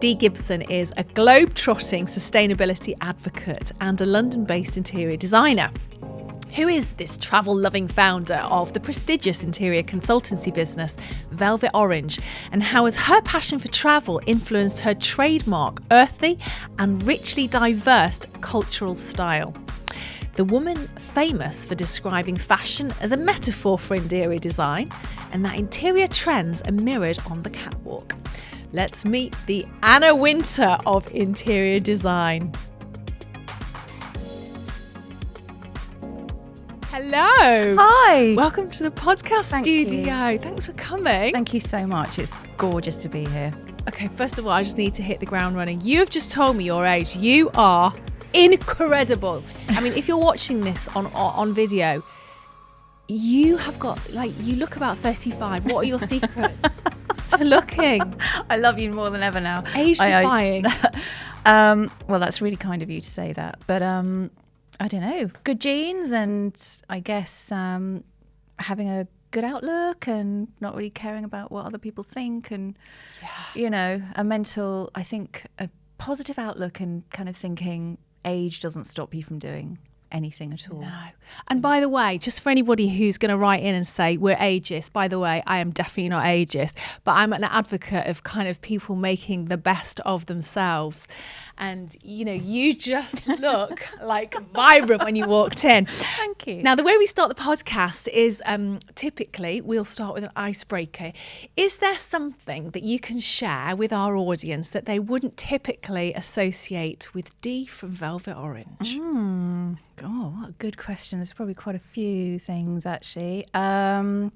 Dee Gibson is a globetrotting sustainability advocate and a London-based interior designer. Who is this travel-loving founder of the prestigious interior consultancy business Velvet Orange, and how has her passion for travel influenced her trademark, earthy and richly diverse cultural style? The woman famous for describing fashion as a metaphor for interior design, and that interior trends are mirrored on the catwalk. Let's meet the Anna Wintour of interior design. Hello. Hi. Welcome to the podcast studio. You. Thanks for coming. Thank you so much. It's gorgeous to be here. Okay, first of all, I just need to hit the ground running. You have just told me your age. You are incredible. I mean, if you're watching this on video, you have got, you look about 35. What are your secrets to looking? I love you more than ever now. Age defying. Well, that's really kind of you to say that. But I don't know, good genes and I guess having a good outlook and not really caring about what other people think and, you know, a positive outlook and kind of thinking age doesn't stop you from doing anything at all. No. And by the way, just for anybody who's going to write in and say we're ageist, by the way, I am definitely not ageist, but I'm an advocate of kind of people making the best of themselves. And, you know, you just look like vibrant when you walked in. Thank you. Now, the way we start the podcast is typically we'll start with an icebreaker. Is there something that you can share with our audience that they wouldn't typically associate with Dee from Velvet Orange? Oh, what a good question. There's probably quite a few things, actually. Well,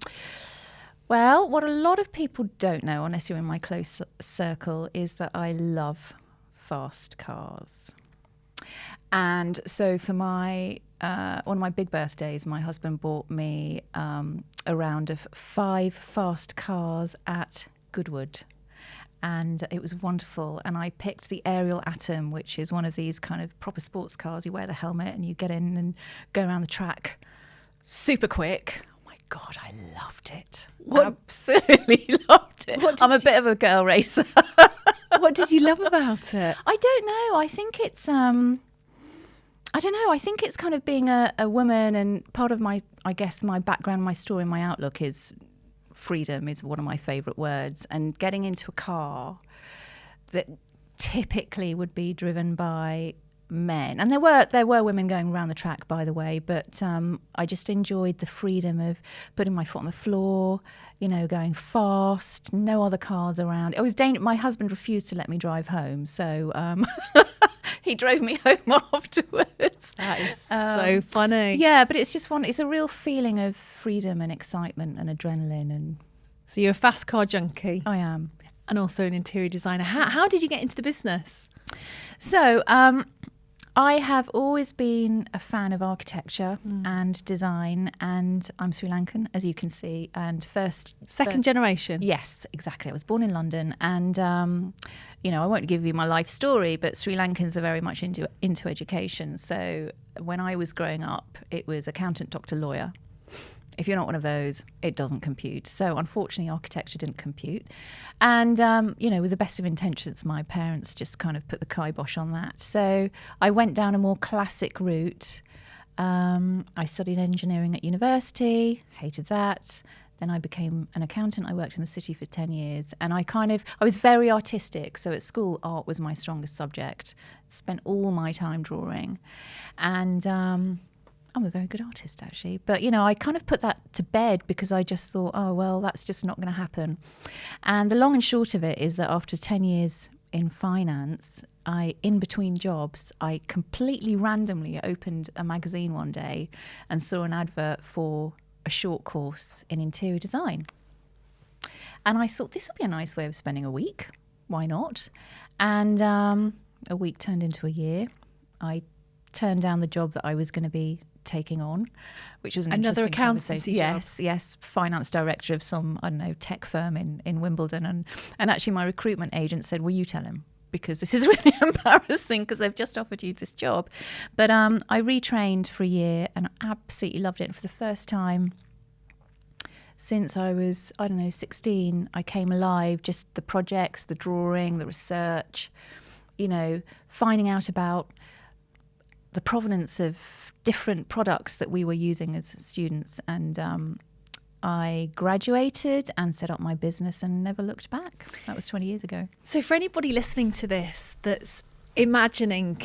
what a lot of people don't know, unless you're in my close circle, is that I love fast cars. And so for my one of my big birthdays, my husband bought me a round of 5 fast cars at Goodwood. And it was wonderful. And I picked the Ariel Atom, which is one of these kind of proper sports cars. You wear the helmet and you get in and go around the track super quick. Oh my God, I loved it. Absolutely loved it. I'm a bit of a girl racer. What did you love about it? I don't know. I think it's, I don't know. I think it's kind of being a woman, and part of my, I guess, my background, my story, my outlook is freedom is one of my favourite words, and getting into a car that typically would be driven by men, and there were women going around the track, by the way, but I just enjoyed the freedom of putting my foot on the floor, you know, going fast, no other cars around. It was dangerous. My husband refused to let me drive home, so he drove me home afterwards. That is so funny. Yeah, but it's just it's a real feeling of freedom and excitement and adrenaline. And so you're a fast car junkie. I am. And also an interior designer. How did you get into the business? So I have always been a fan of architecture and design, and I'm Sri Lankan, as you can see, and second generation. Yes, exactly. I was born in London, and you know, I won't give you my life story, but Sri Lankans are very much into education. So when I was growing up, it was accountant, doctor, lawyer. If you're not one of those, it doesn't compute. So unfortunately, architecture didn't compute. And, you know, with the best of intentions, my parents just kind of put the kibosh on that. So I went down a more classic route. I studied engineering at university, hated that. Then I became an accountant. I worked in the city for 10 years. And I was very artistic. So at school, art was my strongest subject. Spent all my time drawing. And I'm a very good artist, actually. But, you know, I kind of put that to bed because I just thought, oh, well, that's just not going to happen. And the long and short of it is that after 10 years in finance, in between jobs, I completely randomly opened a magazine one day and saw an advert for a short course in interior design. And I thought, this will be a nice way of spending a week. Why not? And a week turned into a year. I turned down the job that I was going to be taking on, which was another accountancy job. Yes, finance director of some, I don't know, tech firm in Wimbledon. And actually my recruitment agent said, will you tell him? Because this is really embarrassing because they've just offered you this job. But I retrained for a year and I absolutely loved it. And for the first time, since I was, 16. I came alive, just the projects, the drawing, the research, finding out about the provenance of different products that we were using as students. And I graduated and set up my business and never looked back. That was 20 years ago. So for anybody listening to this that's imagining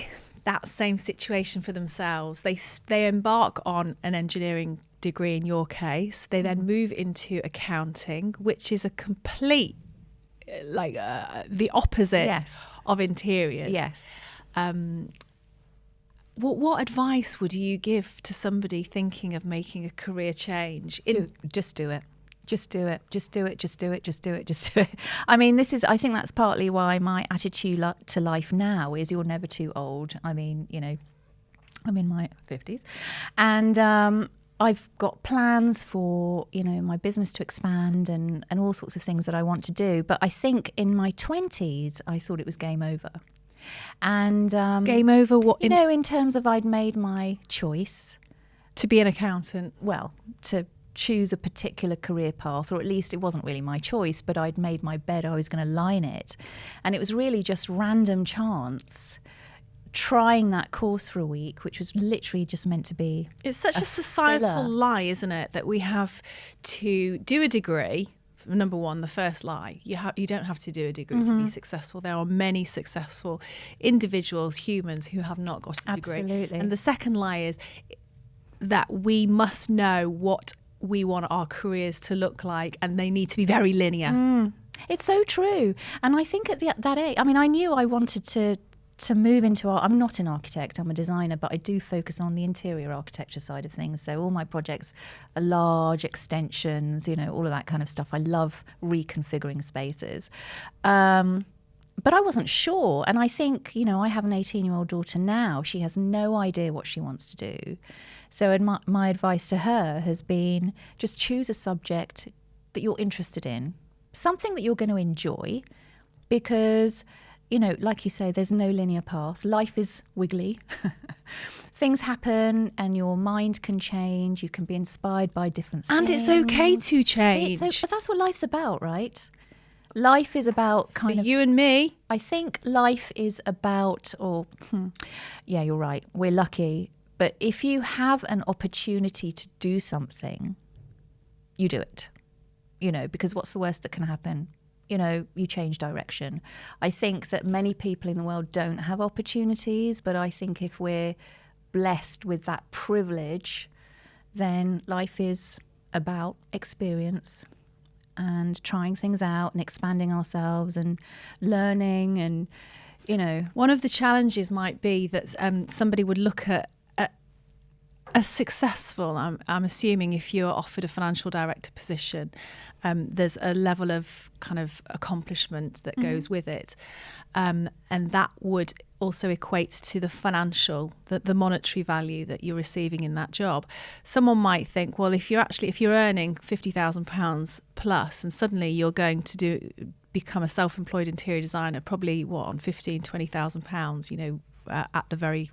that same situation for themselves, they embark on an engineering degree in your case. They then move into accounting, which is a complete, the opposite of interiors. Yes. What advice would you give to somebody thinking of making a career change? Just do it. Just do it. Just do it. Just do it. Just do it. Just do it. I mean, I think that's partly why my attitude to life now is you're never too old. I mean, I'm in my 50s and I've got plans for, my business to expand and all sorts of things that I want to do. But I think in my 20s, I thought it was game over. And game over what? In terms of I'd made my choice to be an accountant. Well, to choose a particular career path, or at least it wasn't really my choice, but I'd made my bed, I was going to lie in it. And it was really just random chance trying that course for a week, which was literally just meant to be. It's such a societal lie, isn't it, that we have to do a degree. Number one, the first lie, you don't have to do a degree to be successful. There are many successful individuals, humans who have not got a degree. Absolutely. And the second lie is that we must know what we want our careers to look like, and they need to be very linear. It's so true. And I think at that age, I mean, I knew I wanted to move into art. I'm not an architect, I'm a designer, but I do focus on the interior architecture side of things. So all my projects are large extensions, all of that kind of stuff. I love reconfiguring spaces. But I wasn't sure. And I think, I have an 18-year-old daughter now. She has no idea what she wants to do. So my advice to her has been just choose a subject that you're interested in, something that you're going to enjoy, because like you say, there's no linear path. Life is wiggly. Things happen and your mind can change. You can be inspired by different things. And it's okay to change. But that's what life's about, right? Life is about For you and me. I think life is about, yeah, you're right. We're lucky. But if you have an opportunity to do something, you do it. Because what's the worst that can happen? You change direction. I think that many people in the world don't have opportunities, but I think if we're blessed with that privilege, then life is about experience and trying things out and expanding ourselves and learning. And, one of the challenges might be that somebody would look at a successful, I'm assuming if you're offered a financial director position, there's a level of kind of accomplishment that goes with it. And that would also equate to the financial, the monetary value that you're receiving in that job. Someone might think, well, if you're earning £50,000 plus and suddenly you're going to become a self-employed interior designer, probably on £15,000-20,000, at the very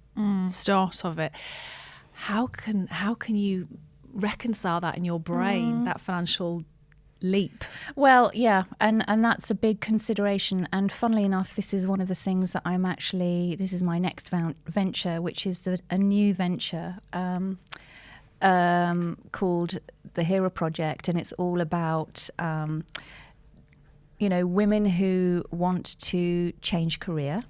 start of it. How can you reconcile that in your brain, that financial leap? Well, yeah, and that's a big consideration. And funnily enough, this is one of the things that this is my next venture, which is a new venture called the Hero Project. And it's all about, women who want to change career.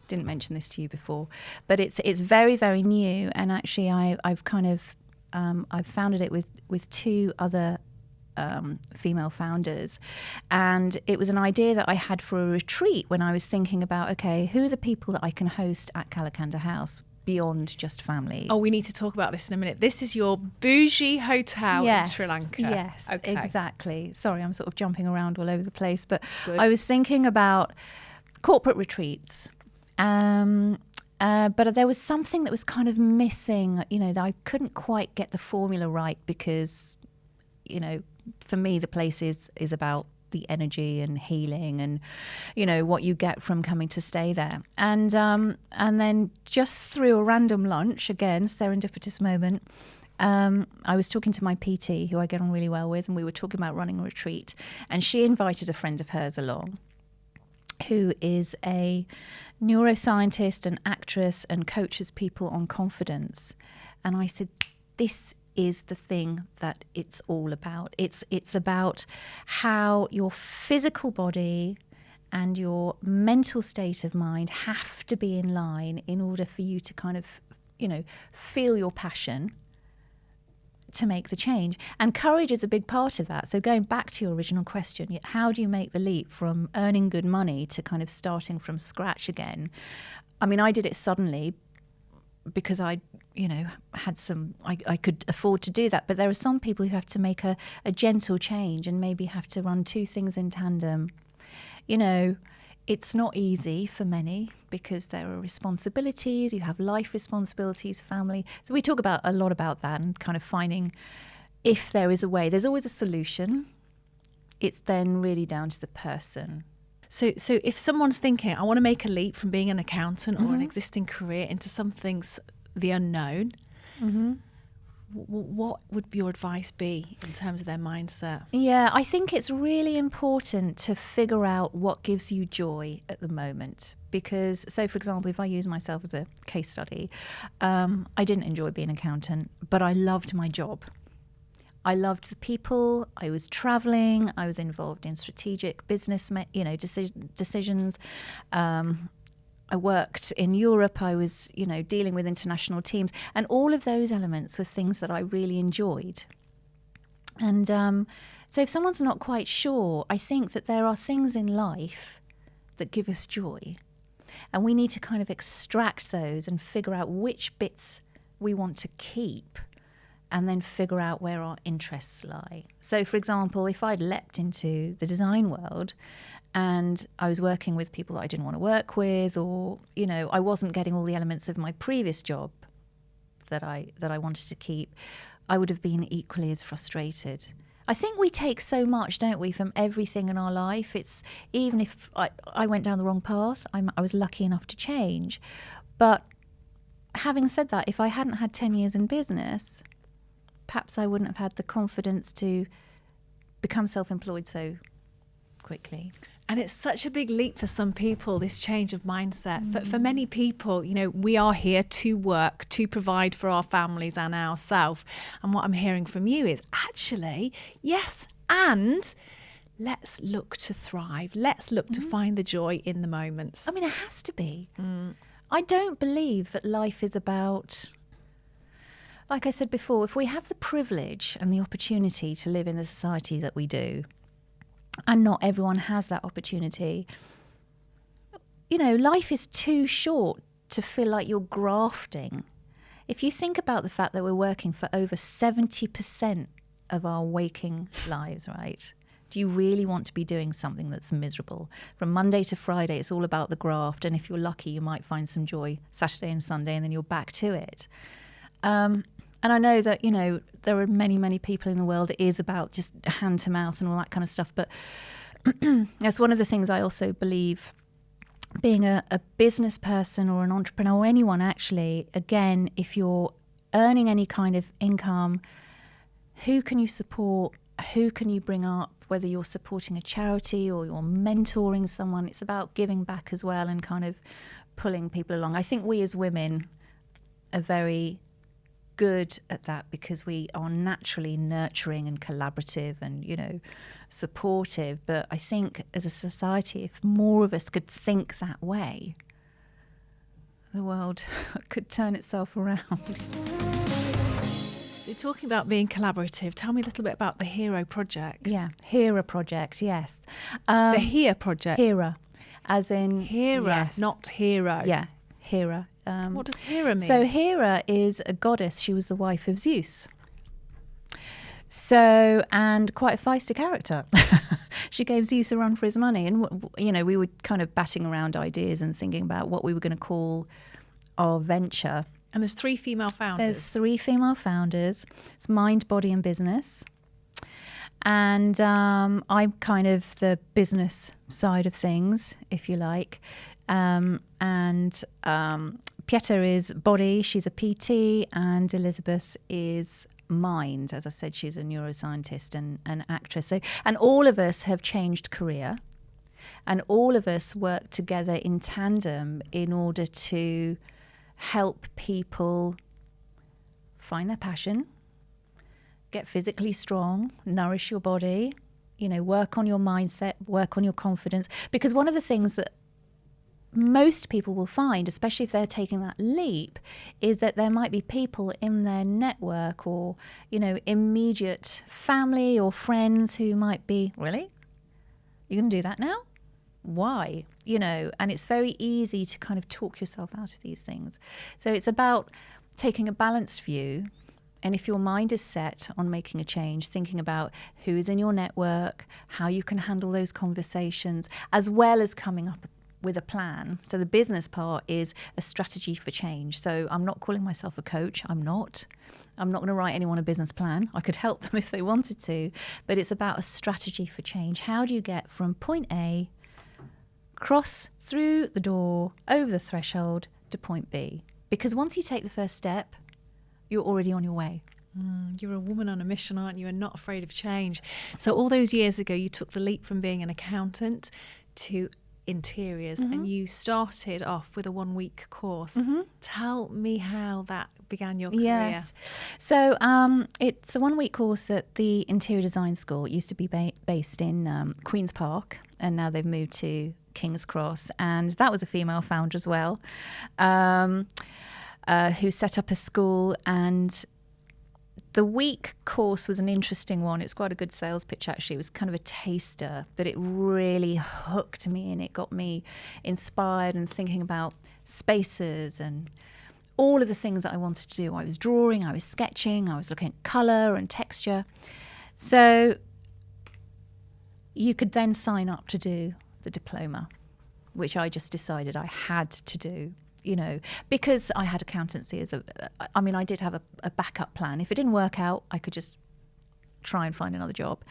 Didn't mention this to you before, but it's very, very new. And actually I've founded it with two other female founders, and it was an idea that I had for a retreat when I was thinking about, okay, who are the people that I can host at Kalakanda House beyond just families? Oh, we need to talk about this in a minute. This is your bougie hotel in Sri Lanka. Yes, okay. Exactly. Sorry, I'm sort of jumping around all over the place, but Good. I was thinking about corporate retreats. But there was something that was kind of missing, that I couldn't quite get the formula right, because, for me, the place is about the energy and healing and, what you get from coming to stay there. And then just through a random lunch, again, serendipitous moment, I was talking to my PT, who I get on really well with, and we were talking about running a retreat. And she invited a friend of hers along, who is a neuroscientist and actress and coaches people on confidence. And I said, this is the thing that it's all about. It's about how your physical body and your mental state of mind have to be in line in order for you to kind of, feel your passion to make the change. And courage is a big part of that. So going back to your original question, how do you make the leap from earning good money to kind of starting from scratch again? I mean, I did it suddenly because I had I could afford to do that. But there are some people who have to make a gentle change and maybe have to run two things in tandem. It's not easy for many because there are responsibilities, you have life responsibilities, family. So we talk a lot about that and kind of finding if there is a way. There's always a solution. It's then really down to the person. So if someone's thinking, I want to make a leap from being an accountant or an existing career into something's the unknown, what would your advice be in terms of their mindset? Yeah, I think it's really important to figure out what gives you joy at the moment. Because, so for example, if I use myself as a case study, I didn't enjoy being an accountant, but I loved my job. I loved the people. I was traveling. I was involved in strategic business, decisions. I worked in Europe. I was, dealing with international teams, and all of those elements were things that I really enjoyed. And so, if someone's not quite sure, I think that there are things in life that give us joy, and we need to kind of extract those and figure out which bits we want to keep, and then figure out where our interests lie. So, for example, if I'd leapt into the design world and I was working with people that I didn't want to work with, or, I wasn't getting all the elements of my previous job that I wanted to keep, I would have been equally as frustrated. I think we take so much, don't we, from everything in our life. It's even if I went down the wrong path, I was lucky enough to change. But having said that, if I hadn't had 10 years in business, perhaps I wouldn't have had the confidence to become self-employed so quickly. And it's such a big leap for some people, this change of mindset. For many people, we are here to work, to provide for our families and ourselves. And what I'm hearing from you is actually, yes, and let's look to thrive. Let's look to find the joy in the moments. I mean, it has to be. I don't believe that life is about... Like I said before, if we have the privilege and the opportunity to live in the society that we do, and not everyone has that opportunity, life is too short to feel like you're grafting. If you think about the fact that we're working for over 70% of our waking lives, right? Do you really want to be doing something that's miserable? From Monday to Friday, it's all about the graft. And if you're lucky, you might find some joy Saturday and Sunday, and then you're back to it. And I know that, there are many, many people in the world. It is about just hand to mouth and all that kind of stuff. But that's one of the things I also believe, being a business person or an entrepreneur or anyone actually, again, if you're earning any kind of income, who can you support? Who can you bring up? Whether you're supporting a charity or you're mentoring someone, it's about giving back as well and kind of pulling people along. I think we as women are very good at that because we are naturally nurturing and collaborative and, supportive. But I think as a society, if more of us could think that way, the world could turn itself around. You're talking about being collaborative. Tell me a little bit about the HERA project. Yeah, HERA project, yes. The HERA project. HERA, as in... HERA, yes. not hero. Yeah, HERA. What does HERA mean? So HERA is a goddess. She was the wife of Zeus. So, and quite a feisty character. She gave Zeus a run for his money. And, we were kind of batting around ideas and thinking about what we were going to call our venture. And there's 3 female founders. There's 3 female founders. It's Mind, Body and Business. And I'm kind of the business side of things, if you like. Pieta is body, she's a PT, and Elizabeth is mind. As I said, she's a neuroscientist and an actress. So, and all of us have changed career, and all of us work together in tandem in order to help people find their passion, get physically strong, nourish your body, work on your mindset, work on your confidence. Because one of the things that most people will find, especially if they're taking that leap, is that there might be people in their network or, immediate family or friends who might be, really? You're going to do that now? Why? And it's very easy to kind of talk yourself out of these things. So it's about taking a balanced view. And if your mind is set on making a change, thinking about who is in your network, how you can handle those conversations, as well as coming up with a plan. So the business part is a strategy for change. So I'm not calling myself a coach. I'm not going to write anyone a business plan. I could help them if they wanted to. But it's about a strategy for change. How do you get from point A, cross through the door, over the threshold, to point B? Because once you take the first step, you're already on your way. You're a woman on a mission, aren't you? And not afraid of change. So all those years ago, you took the leap from being an accountant to interiors, and you started off with a 1-week course. Tell me how that began your career. Yes. So it's a 1-week course at the Interior Design School. It used to be based in Queen's Park, and now they've moved to King's Cross. And that was a female founder as well, who set up a school. And the week course was an interesting one. It's quite a good sales pitch, actually. It was kind of a taster, but it really hooked me, and it got me inspired and thinking about spaces and all of the things that I wanted to do. I was drawing, I was sketching, I was looking at colour and texture. So you could then sign up to do the diploma, which I just decided I had to do. Because I had accountancy I did have a backup plan. If it didn't work out, I could just try and find another job.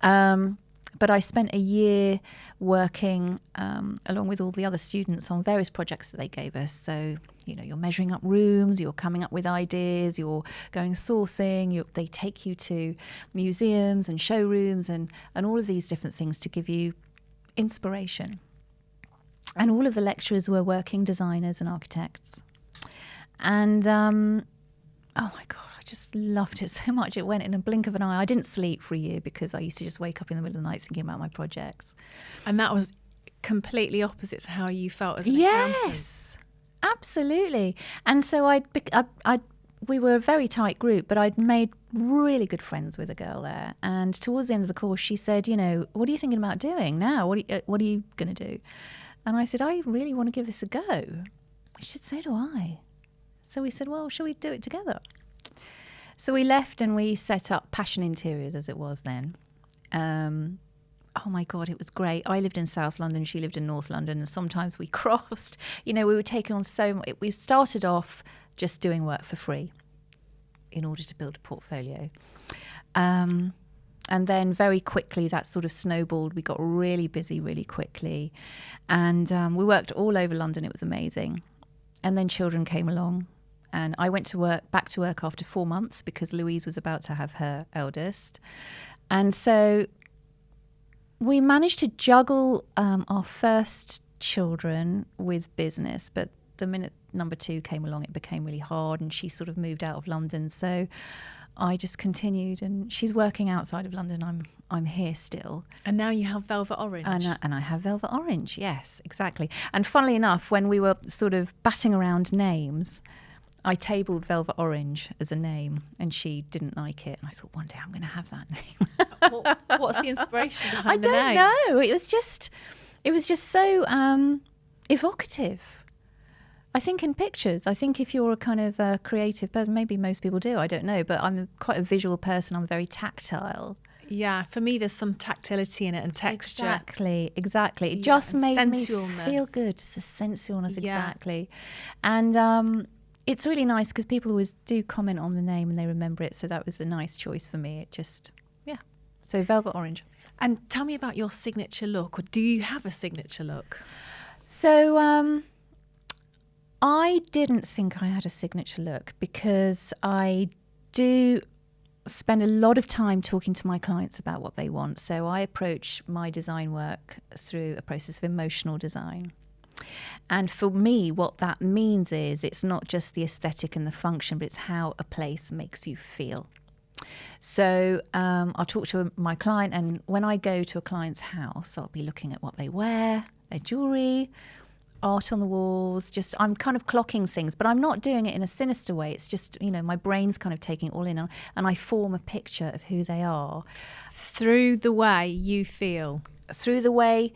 But I spent a year working along with all the other students on various projects that they gave us. So, you're measuring up rooms, you're coming up with ideas, you're going sourcing, they take you to museums and showrooms and all of these different things to give you inspiration. And all of the lecturers were working designers and architects. And, oh my God, I just loved it so much. It went in a blink of an eye. I didn't sleep for a year because I used to just wake up in the middle of the night thinking about my projects. And that was completely opposite to how you felt as an accountant. Yes, absolutely. And so we were a very tight group, but I'd made really good friends with a girl there. And towards the end of the course, she said, what are you thinking about doing now? What are you going to do? And I said, I really want to give this a go. She said, so do I. So we said, well, shall we do it together? So we left and we set up Passion Interiors, as it was then. Oh my God, it was great. I lived in South London, she lived in North London, and sometimes we crossed. We were taking on so much. We started off just doing work for free in order to build a portfolio. And then very quickly that sort of snowballed. We got really busy really quickly. And we worked all over London. It was amazing. And then children came along. And I went back to work after 4 months because Louise was about to have her eldest. And so we managed to juggle our first children with business. But the minute number 2 came along, it became really hard. And she sort of moved out of London. So I just continued, and she's working outside of London. I'm here still. And now you have Velvet Orange. And I have Velvet Orange, yes, exactly. And funnily enough, when we were sort of batting around names, I tabled Velvet Orange as a name, and she didn't like it. And I thought, one day I'm going to have that name. What's the inspiration behind the name? I don't know. It was just so evocative. I think in pictures. I think if you're a kind of creative person, maybe most people do, I don't know, but I'm quite a visual person. I'm very tactile. Yeah, for me, there's some tactility in it and texture. Exactly. It just made me feel good. It's a sensualness, exactly. And it's really nice because people always do comment on the name and they remember it. So that was a nice choice for me. It just, So Velvet Orange. And tell me about your signature look, or do you have a signature look? So I didn't think I had a signature look because I do spend a lot of time talking to my clients about what they want. So I approach my design work through a process of emotional design. And for me, what that means is it's not just the aesthetic and the function, but it's how a place makes you feel. So I'll talk to my client, and when I go to a client's house, I'll be looking at what they wear, their jewellery, art on the walls. Just I'm kind of clocking things, but I'm not doing it in a sinister way. It's just, my brain's kind of taking it all in, and I form a picture of who they are. Through the way you feel. Through the way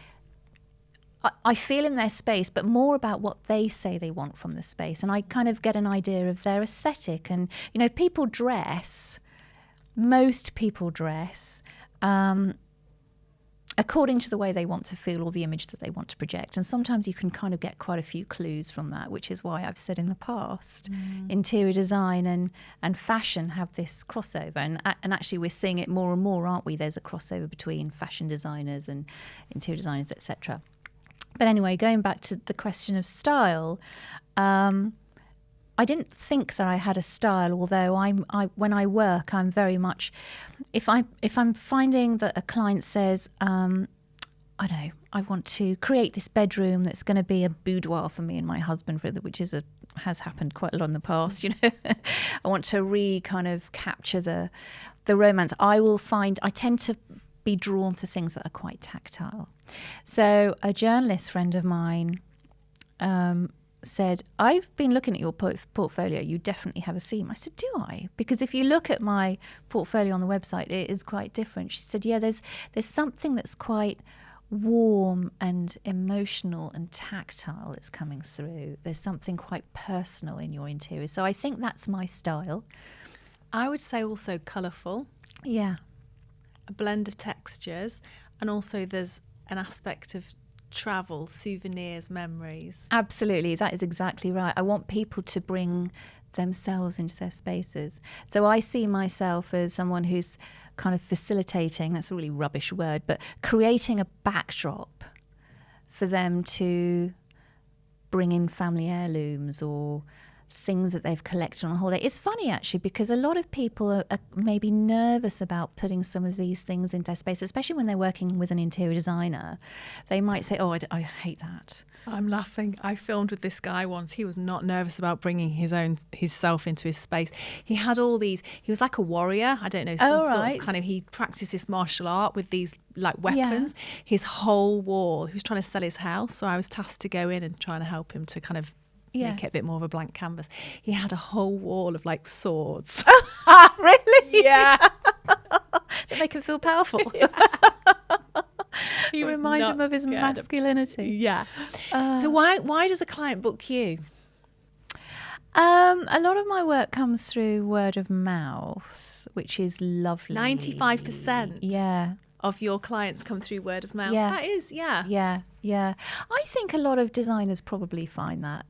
I feel in their space, but more about what they say they want from the space. And I kind of get an idea of their aesthetic. And, people dress, most people dress according to the way they want to feel or the image that they want to project. And sometimes you can kind of get quite a few clues from that, which is why I've said in the past, interior design and fashion have this crossover. And actually we're seeing it more and more, aren't we? There's a crossover between fashion designers and interior designers, etc. But anyway, going back to the question of style, I didn't think that I had a style, although when I work, I'm very much, if I'm finding that a client says, I don't know, I want to create this bedroom that's going to be a boudoir for me and my husband, which has happened quite a lot in the past. I want to kind of capture the romance. I tend to be drawn to things that are quite tactile. So a journalist friend of mine said, I've been looking at your portfolio. You definitely have a theme. I said, do I? Because if you look at my portfolio on the website, it is quite different. She said, yeah, there's something that's quite warm and emotional and tactile that's coming through. There's something quite personal in your interior. So I think that's my style. I would say also colourful. Yeah. A blend of textures. And also there's an aspect of travel, souvenirs, memories. Absolutely, that is exactly right. I want people to bring themselves into their spaces. So I see myself as someone who's kind of facilitating, that's a really rubbish word, but creating a backdrop for them to bring in family heirlooms or things that they've collected on a holiday. It's funny actually, because a lot of people are maybe nervous about putting some of these things into their space, especially when they're working with an interior designer. They might say, oh, I hate that. I'm laughing. I filmed with this guy once. He was not nervous about bringing his self into his space. He had all these, he was like a warrior. I don't know, some sort of kind of, he practiced this martial art with these like weapons. Yeah. His whole wall, he was trying to sell his house. So I was tasked to go in and trying to help him to kind of make it a bit more of a blank canvas. He had a whole wall of like swords. Really? Yeah. Did it make him feel powerful? Yeah. You remind him of his masculinity. Yeah. So why does a client book you? A lot of my work comes through word of mouth, which is lovely. 95%. Yeah. Of your clients come through word of mouth. Yeah. That is, yeah. Yeah, yeah. I think a lot of designers probably find that,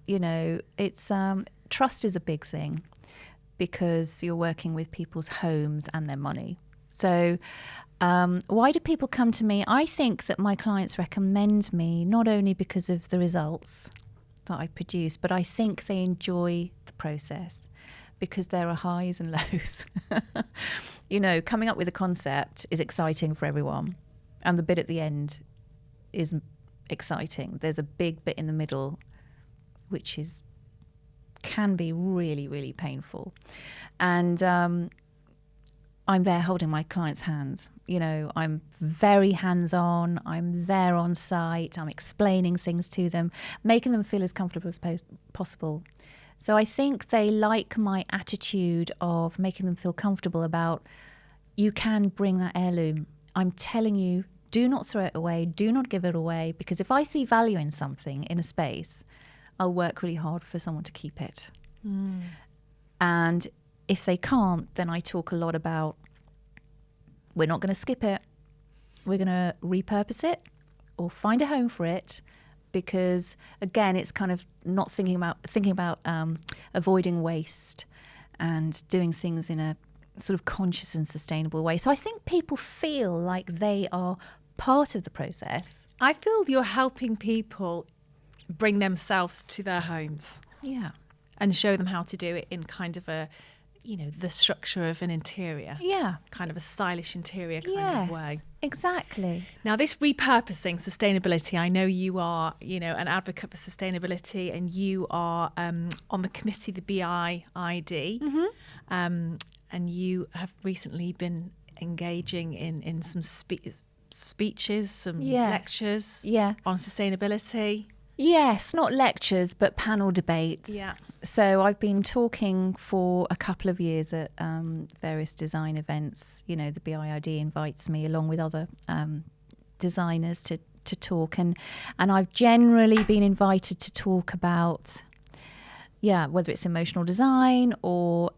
it's trust is a big thing because you're working with people's homes and their money. So why do people come to me? I think that my clients recommend me not only because of the results that I produce, but I think they enjoy the process because there are highs and lows. Coming up with a concept is exciting for everyone. And the bit at the end is exciting. There's a big bit in the middle, which can be really, really painful. And I'm there holding my clients' hands. I'm very hands-on. I'm there on site. I'm explaining things to them, making them feel as comfortable as possible. So I think they like my attitude of making them feel comfortable about, you can bring that heirloom. I'm telling you, do not throw it away. Do not give it away. Because if I see value in something, in a space, I'll work really hard for someone to keep it. Mm. And if they can't, then I talk a lot about, we're not going to skip it. We're going to repurpose it or find a home for it. Because again, it's kind of not thinking about avoiding waste and doing things in a sort of conscious and sustainable way. So I think people feel like they are part of the process. I feel you're helping people bring themselves to their homes. Yeah. And show them how to do it in kind of a the structure of an interior. Yeah. Kind of a stylish interior kind of way. Yes, exactly. Now, this repurposing sustainability, I know you are, an advocate for sustainability, and you are on the committee, the BIID, and you have recently been engaging in some speeches, some lectures on sustainability. Yes, not lectures, but panel debates. Yeah. So I've been talking for a couple of years at various design events. The BIID invites me along with other designers to talk. And I've generally been invited to talk about, whether it's emotional design or...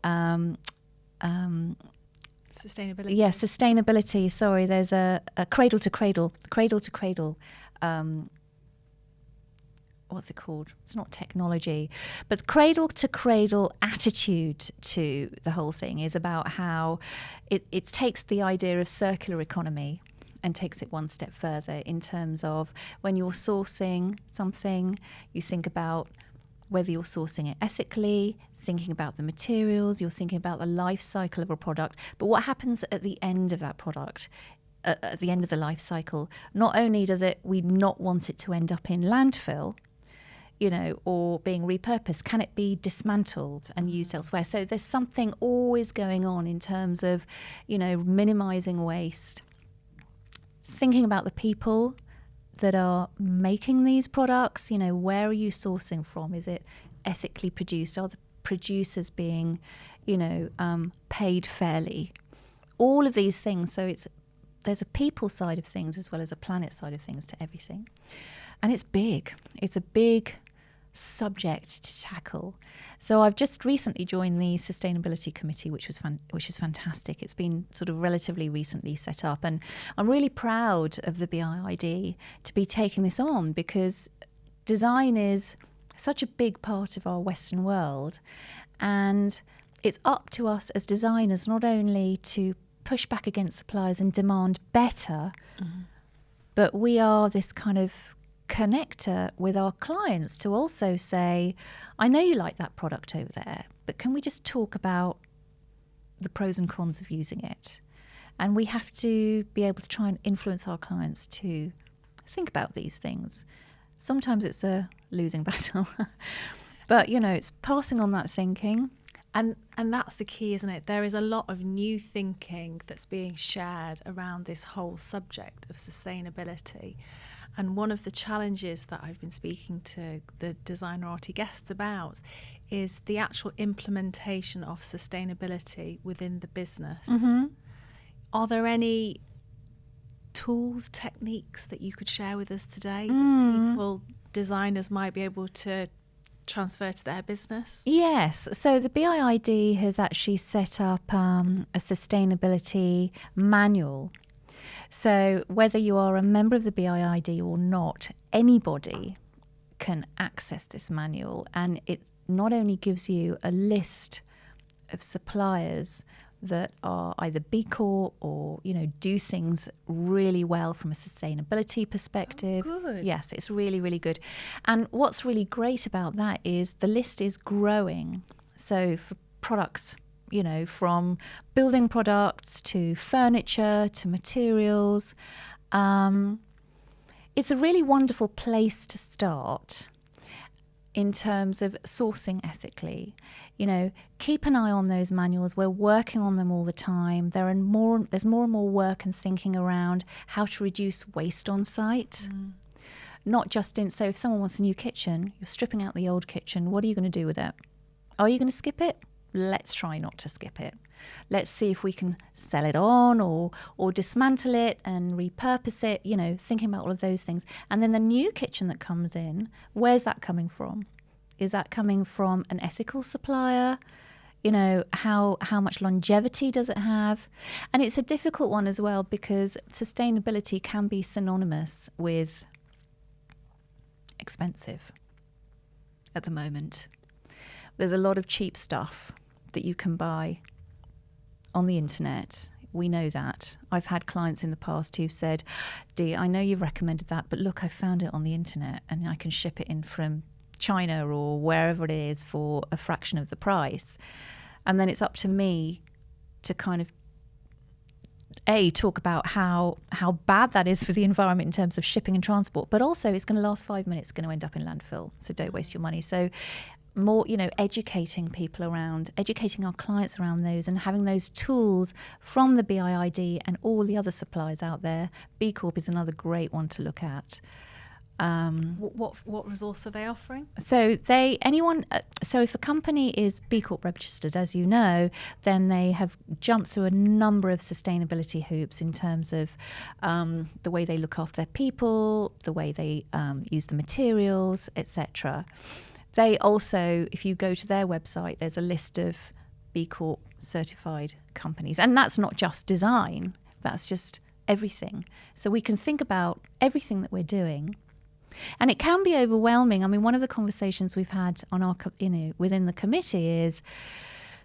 sustainability. Yeah, sustainability. Sorry, there's a cradle to cradle. What's it called? It's not technology, but cradle to cradle attitude to the whole thing is about how it takes the idea of circular economy and takes it one step further in terms of when you're sourcing something, you think about whether you're sourcing it ethically, thinking about the materials, you're thinking about the life cycle of a product, but what happens at the end of that product? At the end of the life cycle, not only does we not want it to end up in landfill, or being repurposed, can it be dismantled and used elsewhere? So there's something always going on in terms of, minimizing waste, thinking about the people that are making these products, where are you sourcing from? Is it ethically produced? Are the producers being, paid fairly? All of these things. So there's a people side of things as well as a planet side of things to everything. And it's big. It's a big subject to tackle. So I've just recently joined the sustainability committee, which is fantastic. It's been sort of relatively recently set up, and I'm really proud of the BIID to be taking this on, because design is such a big part of our Western world, and it's up to us as designers not only to push back against suppliers and demand better, but we are this kind of connector with our clients to also say, I know you like that product over there, but can we just talk about the pros and cons of using it? And we have to be able to try and influence our clients to think about these things. Sometimes it's a losing battle, but it's passing on that thinking. And that's the key, isn't it? There is a lot of new thinking that's being shared around this whole subject of sustainability. And one of the challenges that I've been speaking to the designerati guests about is the actual implementation of sustainability within the business. Are there any tools, techniques that you could share with us today that designers might be able to transfer to their business? Yes. So the BIID has actually set up a sustainability manual. So whether you are a member of the BIID or not, anybody can access this manual, and it not only gives you a list of suppliers that are either B Corp or, do things really well from a sustainability perspective. Oh, good. Yes, it's really, really good. And what's really great about that is the list is growing. So for products, from building products to furniture to materials, it's a really wonderful place to start in terms of sourcing ethically. Keep an eye on those manuals. We're working on them all the time. There's more and more work and thinking around how to reduce waste on site. Not just so if someone wants a new kitchen, you're stripping out the old kitchen. What are you going to do with it? Are you going to skip it? Let's try not to skip it. Let's see if we can sell it on or dismantle it and repurpose it, thinking about all of those things. And then the new kitchen that comes in, where's that coming from? Is that coming from an ethical supplier? How much longevity does it have? And it's a difficult one as well, because sustainability can be synonymous with expensive at the moment. There's a lot of cheap stuff that you can buy on the internet. We know that. I've had clients in the past who've said, Dee, I know you've recommended that, but look, I found it on the internet and I can ship it in from China or wherever it is for a fraction of the price. And then it's up to me to kind of talk about how bad that is for the environment in terms of shipping and transport, but also it's going to last 5 minutes, going to end up in landfill, so don't waste your money. So more, educating people around, educating our clients around those, and having those tools from the BIID and all the other suppliers out there. B Corp is another great one to look at. What resource are they offering? So if a company is B Corp registered, as you know, then they have jumped through a number of sustainability hoops in terms of the way they look after their people, the way they use the materials, etc. They also, if you go to their website, there's a list of B Corp certified companies, and that's not just design, that's just everything. So we can think about everything that we're doing. And it can be overwhelming. I mean, one of the conversations we've had on our, within the committee is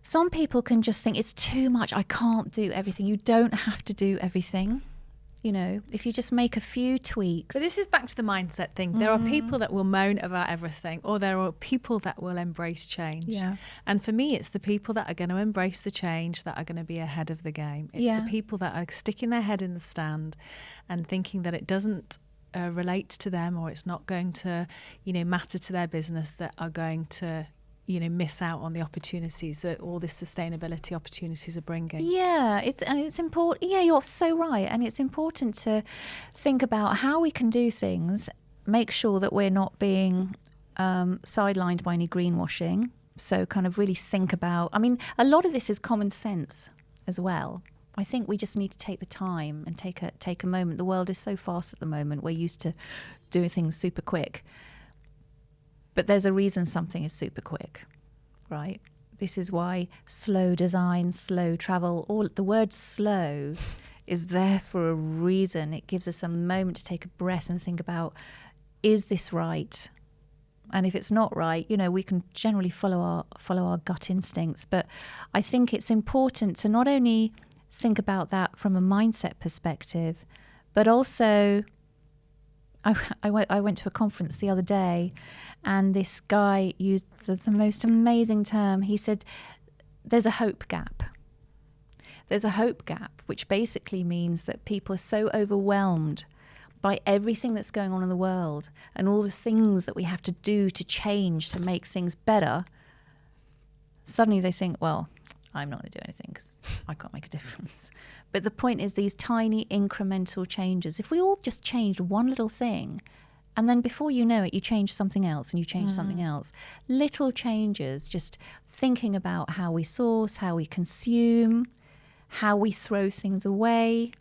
some people can just think it's too much. I can't do everything. You don't have to do everything. If you just make a few tweaks. But this is back to the mindset thing. There are people that will moan about everything, or there are people that will embrace change. Yeah. And for me, it's the people that are going to embrace the change that are going to be ahead of the game. It's the people that are sticking their head in the stand and thinking that it doesn't relate to them, or it's not going to, matter to their business, that are going to, miss out on the opportunities that all this sustainability opportunities are bringing. Yeah, it's important. Yeah, you're so right. And it's important to think about how we can do things, make sure that we're not being sidelined by any greenwashing. So kind of really think about, a lot of this is common sense as well. I think we just need to take the time and take a moment. The world is so fast at the moment. We're used to doing things super quick. But there's a reason something is super quick, right? This is why slow design, slow travel, the word slow is there for a reason. It gives us a moment to take a breath and think about, is this right? And if it's not right, we can generally follow our gut instincts. But I think it's important to not only think about that from a mindset perspective, but also I went to a conference the other day, and this guy used the most amazing term. He said there's a hope gap. There's a hope gap, which basically means that people are so overwhelmed by everything that's going on in the world and all the things that we have to do to change to make things better. Suddenly they think, well, I'm not going to do anything because I can't make a difference. But the point is these tiny incremental changes. If we all just changed one little thing, and then before you know it, you change something else and you change something else. Little changes, just thinking about how we source, how we consume, how we throw things away.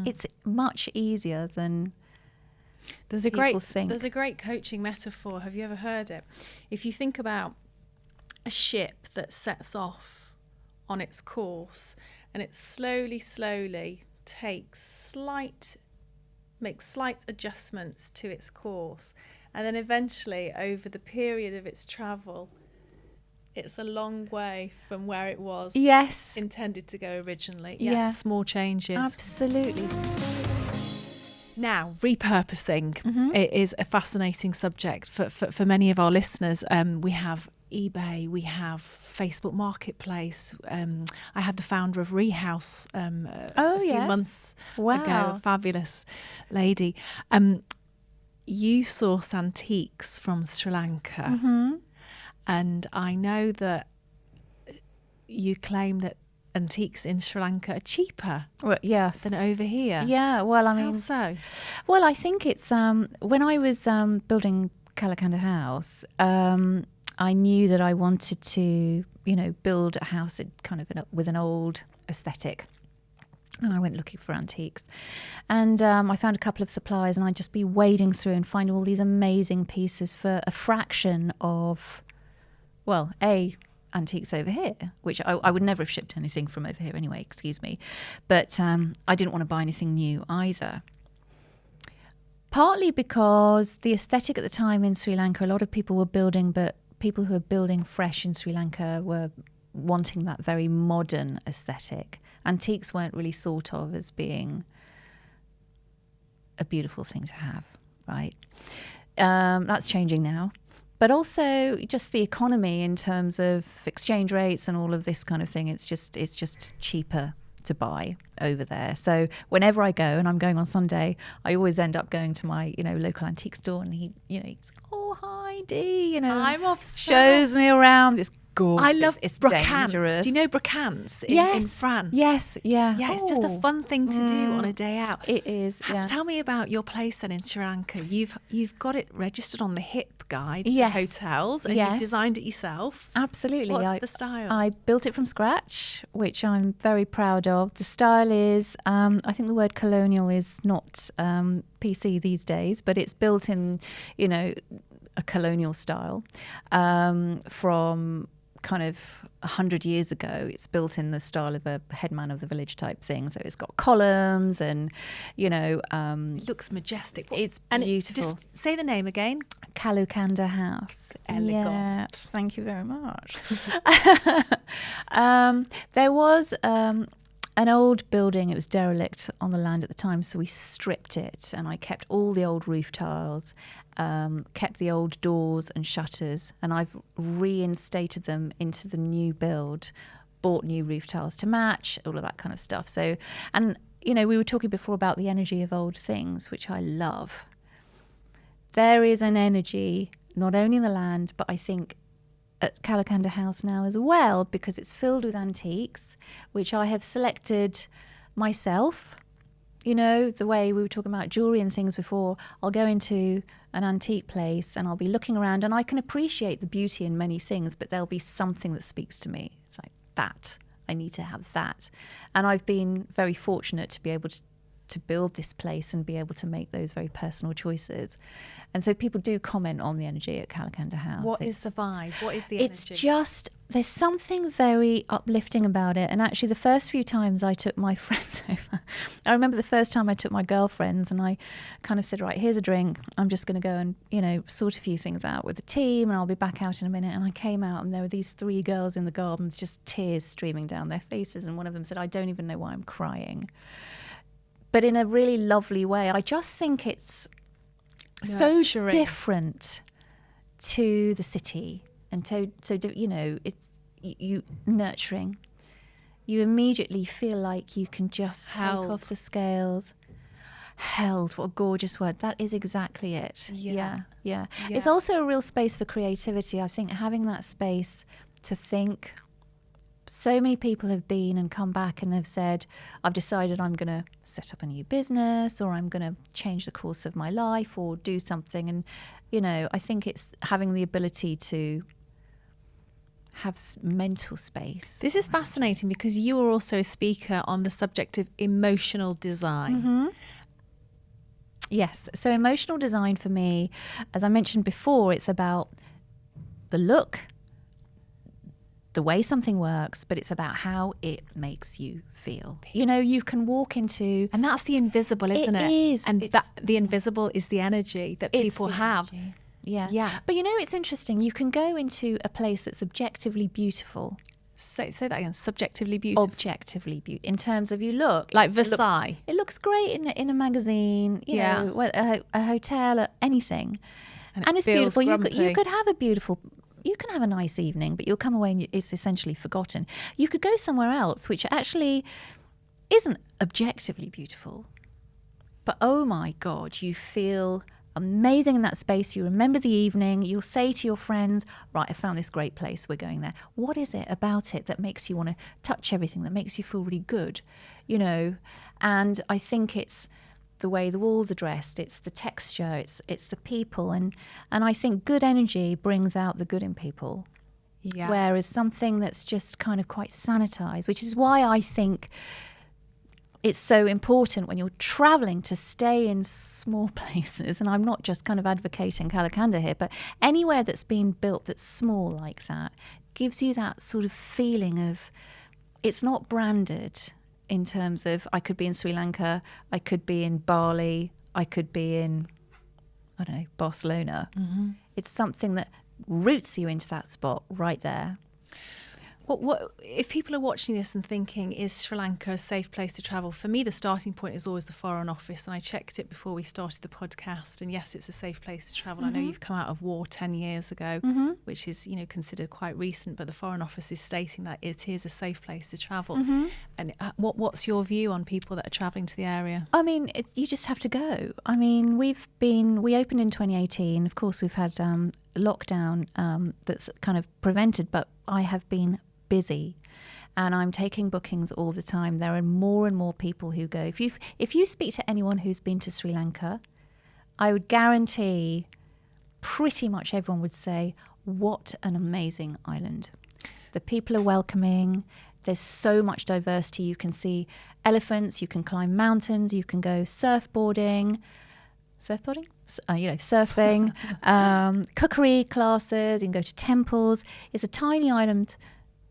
It's much easier than people think. There's a great coaching metaphor. Have you ever heard it? If you think about a ship that sets off on its course, and it slowly makes slight adjustments to its course, and then eventually over the period of its travel, it's a long way from where it was intended to go originally. Small changes. Absolutely. Now, repurposing it is a fascinating subject for many of our listeners. We have eBay, we have Facebook Marketplace. I had the founder of Rehouse a few months ago, a fabulous lady. You source antiques from Sri Lanka, and I know that you claim that antiques in Sri Lanka are cheaper than over here. Yeah, well, how so? Well, I think it's when I was building Kalakanda House, I knew that I wanted to, build a house with an old aesthetic. And I went looking for antiques. And I found a couple of suppliers, and I'd just be wading through and finding all these amazing pieces for a fraction of, antiques over here, which I would never have shipped anything from over here anyway, excuse me. But I didn't want to buy anything new either. Partly because the aesthetic at the time in Sri Lanka, a lot of people were building, but people who were building fresh in Sri Lanka were wanting that very modern aesthetic. Antiques weren't really thought of as being a beautiful thing to have, right? That's changing now. but also just the economy in terms of exchange rates and all of this kind of thing. It's just cheaper to buy over there. So whenever I go, and I'm going on Sunday, I always end up going to my, local antique store, and he's, oh, hi Dee, I'm obsessed. Shows me around. It's gorgeous. I love it's brocants. dangerous. Do you know brocants in France? Yes, yeah. Yeah, it's just a fun thing to do on a day out. It is, yeah. Tell me about your place then in Sri Lanka. You've got it registered on the HIP guide to Yes. hotels, and you've designed it yourself. Absolutely. What's the style? I built it from scratch, which I'm very proud of. The style is, I think the word colonial is not PC these days, but it's built in, a colonial style from kind of 100 years ago. It's built in the style of a headman of the village type thing. So it's got columns and, it looks majestic. It's beautiful. Just say the name again. Kalukanda House. Elegant. Yeah, thank you very much. There was an old building. It was derelict on the land at the time, so we stripped it, and I kept all the old roof tiles, kept the old doors and shutters, and I've reinstated them into the new build, bought new roof tiles to match, all of that kind of stuff. So, and we were talking before about the energy of old things, which I love. There is an energy, not only in the land, but I think at Kalukanda House now as well, because it's filled with antiques, which I have selected myself. The way we were talking about jewellery and things before, I'll go into an antique place and I'll be looking around, and I can appreciate the beauty in many things, but there'll be something that speaks to me. It's like, that, I need to have that. And I've been very fortunate to be able to build this place and be able to make those very personal choices. And so people do comment on the energy at Kalukanda House. What is the vibe? What is the energy? It's just, there's something very uplifting about it. And actually the first few times I took my friends over, I remember the first time I took my girlfriends, and I kind of said, right, here's a drink. I'm just going to go and, sort a few things out with the team, and I'll be back out in a minute. And I came out, and there were these 3 girls in the gardens, just tears streaming down their faces. And one of them said, I don't even know why I'm crying. But in a really lovely way. I just think it's so different to the city, and it's you nurturing. You immediately feel like you can just take off the scales. Held, what a gorgeous word. That is exactly it. Yeah. It's also a real space for creativity. I think having that space to think. So many people have been and come back and have said, I've decided I'm going to set up a new business, or I'm going to change the course of my life, or do something. And, I think it's having the ability to have mental space. This is fascinating, because you are also a speaker on the subject of emotional design. Mm-hmm. Yes. So emotional design for me, as I mentioned before, it's about the look, the way something works, but it's about how it makes you feel. You can walk into... And that's the invisible, isn't it? It is. And the invisible is the energy that people have. Energy. Yeah. But it's interesting. You can go into a place that's objectively beautiful. Say that again. Subjectively beautiful. Objectively beautiful. In terms of you look. Like Versailles. It looks great in a magazine, a hotel, anything. And it's beautiful. You could have a beautiful... You can have a nice evening, but you'll come away and it's essentially forgotten. You could go somewhere else, which actually isn't objectively beautiful. But oh my God, you feel amazing in that space. You remember the evening. You'll say to your friends, right, I found this great place. We're going there. What is it about it that makes you want to touch everything, that makes you feel really good? And I think it's the way the walls are dressed, it's the texture, it's the people, and I think good energy brings out the good in people. Yeah. Whereas something that's just kind of quite sanitized, which is why I think it's so important when you're traveling to stay in small places, and I'm not just kind of advocating Kalukanda here, but anywhere that's been built that's small like that gives you that sort of feeling of it's not branded. In terms of, I could be in Sri Lanka, I could be in Bali, I could be in, I don't know, Barcelona. Mm-hmm. It's something that roots you into that spot right there. What if people are watching this and thinking, is Sri Lanka a safe place to travel? For me, the starting point is always the Foreign Office, and I checked it before we started the podcast, and yes, it's a safe place to travel. I know you've come out of war 10 years ago, which is, considered quite recent, but the Foreign Office is stating that it is a safe place to travel. And what's your view on people that are travelling to the area? I mean, you just have to go. I mean, we opened in 2018. Of course, we've had lockdown that's kind of prevented, but I have been busy and I'm taking bookings all the time. There are more and more people who go. If you speak to anyone who's been to Sri Lanka, I would guarantee pretty much everyone would say, what an amazing island. The people are welcoming. There's so much diversity. You can see elephants, you can climb mountains, you can go surfing, cookery classes, you can go to temples. It's a tiny island,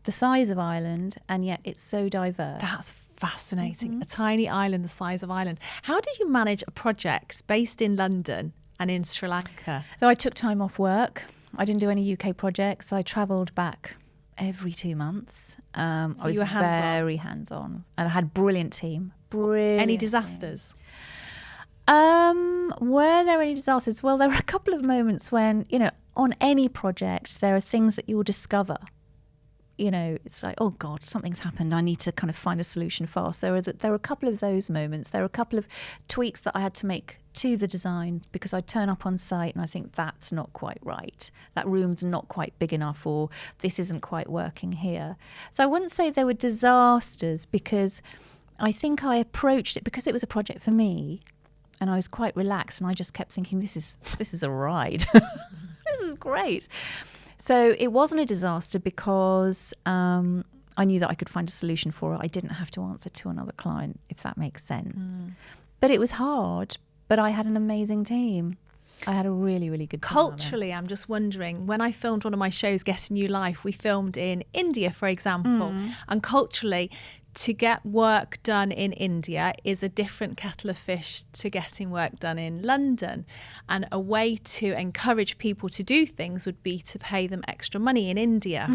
the size of Ireland, and yet it's so diverse. That's fascinating. A tiny island the size of Ireland. How did you manage a project based in London and in Sri Lanka? So I took time off work. I didn't do any UK projects. I travelled back every 2 months. I was very hands-on, and I had a brilliant team. Any disasters? Were there any disasters? Well, there were a couple of moments when, on any project, there are things that you will discover. It's like, oh God, something's happened. I need to kind of find a solution fast. So there were a couple of those moments. There were a couple of tweaks that I had to make to the design because I'd turn up on site and I think that's not quite right. That room's not quite big enough, or this isn't quite working here. So I wouldn't say there were disasters because I think I approached it because it was a project for me. And I was quite relaxed, and I just kept thinking, this is a ride. This is great. So it wasn't a disaster because I knew that I could find a solution for it. I didn't have to answer to another client, if that makes sense. But it was hard, but I had an amazing team. I had a really, really good team. Culturally, I'm just wondering, when I filmed one of my shows, Get a New Life, we filmed in India, for example, and culturally, to get work done in India is a different kettle of fish to getting work done in London. And a way to encourage people to do things would be to pay them extra money in India.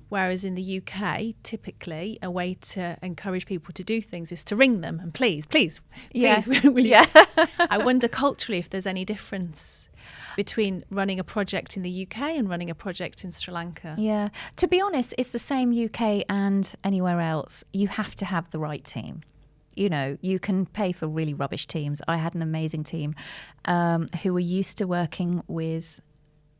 Whereas in the UK, typically, a way to encourage people to do things is to ring them and please, yes. will you? I wonder culturally if there's any difference between running a project in the UK and running a project in Sri Lanka. Yeah. To be honest, it's the same UK and anywhere else. You have to have the right team. You can pay for really rubbish teams. I had an amazing team who were used to working with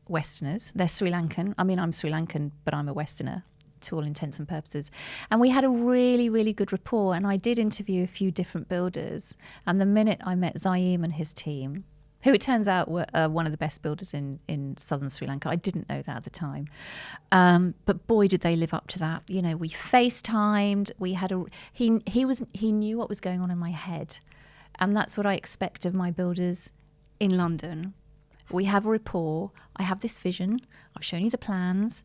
Westerners. They're Sri Lankan. I mean, I'm Sri Lankan, but I'm a Westerner to all intents and purposes. And we had a really, really good rapport. And I did interview a few different builders. And the minute I met Zaim and his team, who it turns out were one of the best builders in southern Sri Lanka. I didn't know that at the time. But boy, did they live up to that. We FaceTimed. We had he knew what was going on in my head. And that's what I expect of my builders in London. We have a rapport. I have this vision. I've shown you the plans.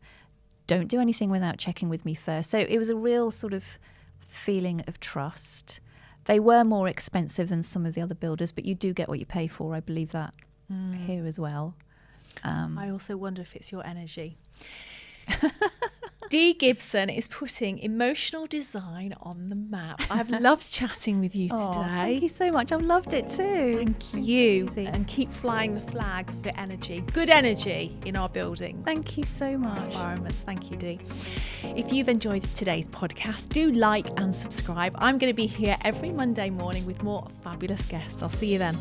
Don't do anything without checking with me first. So it was a real sort of feeling of trust. They were more expensive than some of the other builders, but you do get what you pay for. I believe that here as well. I also wonder if it's your energy. Dee Gibson is putting emotional design on the map. I've loved chatting with you today. Thank you so much. I've loved it too. Thank you. And keep flying the flag for energy. Good energy in our buildings. Thank you so much. Environments. Thank you, Dee. If you've enjoyed today's podcast, do like and subscribe. I'm going to be here every Monday morning with more fabulous guests. I'll see you then.